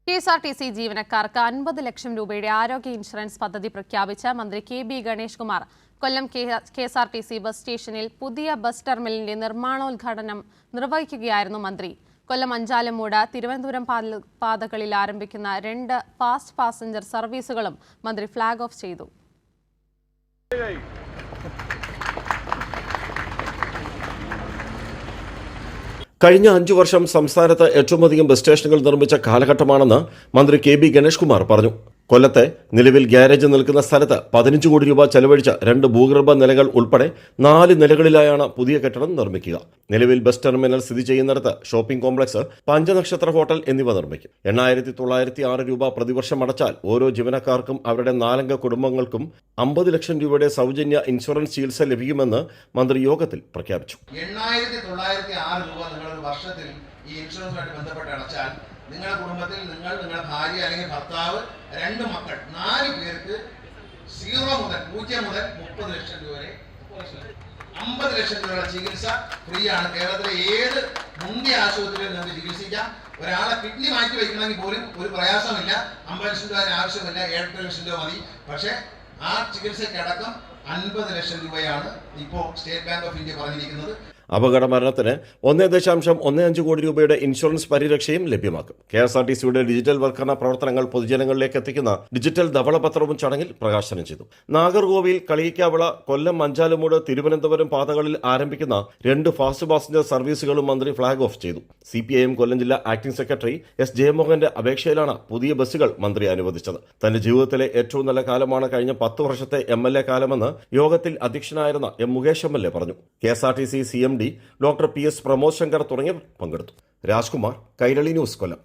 KSRTC ജീവനക്കാർക്ക് 50 ലക്ഷം രൂപയുടെ ആരോഗ്യ ഇൻഷുറൻസ് പദ്ധതി പ്രഖ്യാപിച്ച മന്ത്രി കെ.ബി. ഗണേഷ് കുമാർ കൊല്ലം കെഎസ്ആർടിസി ബസ് സ്റ്റേഷനിൽ പുതിയ ബസ് ടെർമിനലിന്റെ നിർമ്മാണോദ്ഘാടനം നിർവഹിക്കുകയായിരുന്നു മന്ത്രി. കൊല്ലം അഞ്ചാലുമൂട് തിരുവനന്തപുരം പാതകളിൽ ആരംഭിക്കുന്ന 2 ഫാസ്റ്റ് പാസഞ്ചർ സർവീസുകളും മന്ത്രി ഫ്ളാഗ് ഓഫ് ചെയ്തു. കഴിഞ്ഞ 5 വർഷം സംസ്ഥാനത്ത് ഏറ്റവും അധികം ബസ് സ്റ്റേഷനുകൾ നിർമ്മിച്ച കാലഘട്ടമാണെന്ന് മന്ത്രി കെ.ബി. ഗണേഷ് കുമാർ പറഞ്ഞു. കൊല്ലത്തെ നിലവിൽ ഗ്യാരേജ് നിൽക്കുന്ന സ്ഥലത്ത് 15 കോടി രൂപ ചെലവഴിച്ച 2 ഭൂഗർഭ നിലകൾ ഉൾപ്പെടെ 4 നിലകളിലായാണ് പുതിയ കെട്ടിടം നിർമ്മിക്കുക. നിലവിൽ ബസ് ടെർമിനൽ സ്ഥിതി ചെയ്യുന്നിടത്ത് ഷോപ്പിംഗ് കോംപ്ലക്സ്, പഞ്ചനക്ഷത്ര ഹോട്ടൽ എന്നിവ നിർമ്മിക്കും. 8,906 രൂപ പ്രതിവർഷം അടച്ചാൽ ഓരോ ജീവനക്കാർക്കും അവരുടെ 4 അംഗ കുടുംബങ്ങൾക്കും 50 ലക്ഷം രൂപയുടെ സൗജന്യ ഇൻഷുറൻസ് ചികിത്സ ലഭിക്കുമെന്ന് മന്ത്രി യോഗത്തിൽ പ്രഖ്യാപിച്ചു. 8,906 രൂപ നിങ്ങളൊരു വർഷത്തിൽ ഈ ഇൻഷുറൻസുമായിട്ട് ബന്ധപ്പെട്ട് അടച്ചാൽ നിങ്ങളുടെ കുടുംബത്തിൽ നിങ്ങളുടെ ഭാര്യ അല്ലെങ്കിൽ ഭർത്താവ്, 2 മക്കൾ, 4 പേർക്ക് 0 മുതൽ 30 ലക്ഷം രൂപ വരെ 50 ലക്ഷം രൂപയുടെ ചികിത്സ ഫ്രീ ആണ്. കേരളത്തിലെ ഏത് മുന്തിയ ആശുപത്രിയിൽ നിന്ന് ചികിത്സിക്കാം. ഒരാളെ കിഡ്നി മാറ്റി വയ്ക്കണമെങ്കിൽ പോലും ഒരു പ്രയാസമില്ല. 50 ലക്ഷം രൂപ ആവശ്യമില്ല, 7 ലക്ഷം രൂപ മതി. പക്ഷേ ആ ചികിത്സയ്ക്കടക്കം 50 ലക്ഷം രൂപയാണ് ഇപ്പോൾ സ്റ്റേറ്റ് ബാങ്ക് ഓഫ് ഇന്ത്യ പറഞ്ഞിരിക്കുന്നത്. അപകട മരണത്തിന് 1.15 കോടി രൂപയുടെ ഇൻഷുറൻസ് പരിരക്ഷയും ലഭ്യമാക്കും. കെഎസ്ആർടിസിയുടെ ഡിജിറ്റൽ വൽക്കരണ പ്രവർത്തനങ്ങൾ പൊതുജനങ്ങളിലേക്ക് എത്തിക്കുന്ന ഡിജിറ്റൽ ധവളപത്രവും ചടങ്ങിൽ പ്രകാശനം ചെയ്തു. നാഗർകോവിൽ, കളിയിക്കാവിള, കൊല്ലം അഞ്ചാലുമൂട്, തിരുവനന്തപുരം പാതകളിൽ ആരംഭിക്കുന്ന 2 ഫാസ്റ്റ് പാസഞ്ചർ സർവീസുകളും മന്ത്രി ഫ്ളാഗ് ഓഫ് ചെയ്തു. CPIM കൊല്ലം ജില്ലാ ആക്ടിംഗ് സെക്രട്ടറി എസ് ജയമോഹന്റെ അപേക്ഷയിലാണ് പുതിയ ബസ്സുകൾ മന്ത്രി അനുവദിച്ചത്. തന്റെ ജീവിതത്തിലെ ഏറ്റവും നല്ല കാലമാണ് കഴിഞ്ഞ 10 വർഷത്തെ MLA കാലമെന്ന് യോഗത്തിൽ അധ്യക്ഷനായിരുന്ന M. മുകേഷ് MLA പറഞ്ഞു. KSRTC CMD doctor PS Pramod Shankar തുടങ്ങിയവർ പങ്കെടുത്തു. രാജ്കുമാർ, കൈരളി ന്യൂസ്, കൊല്ലം.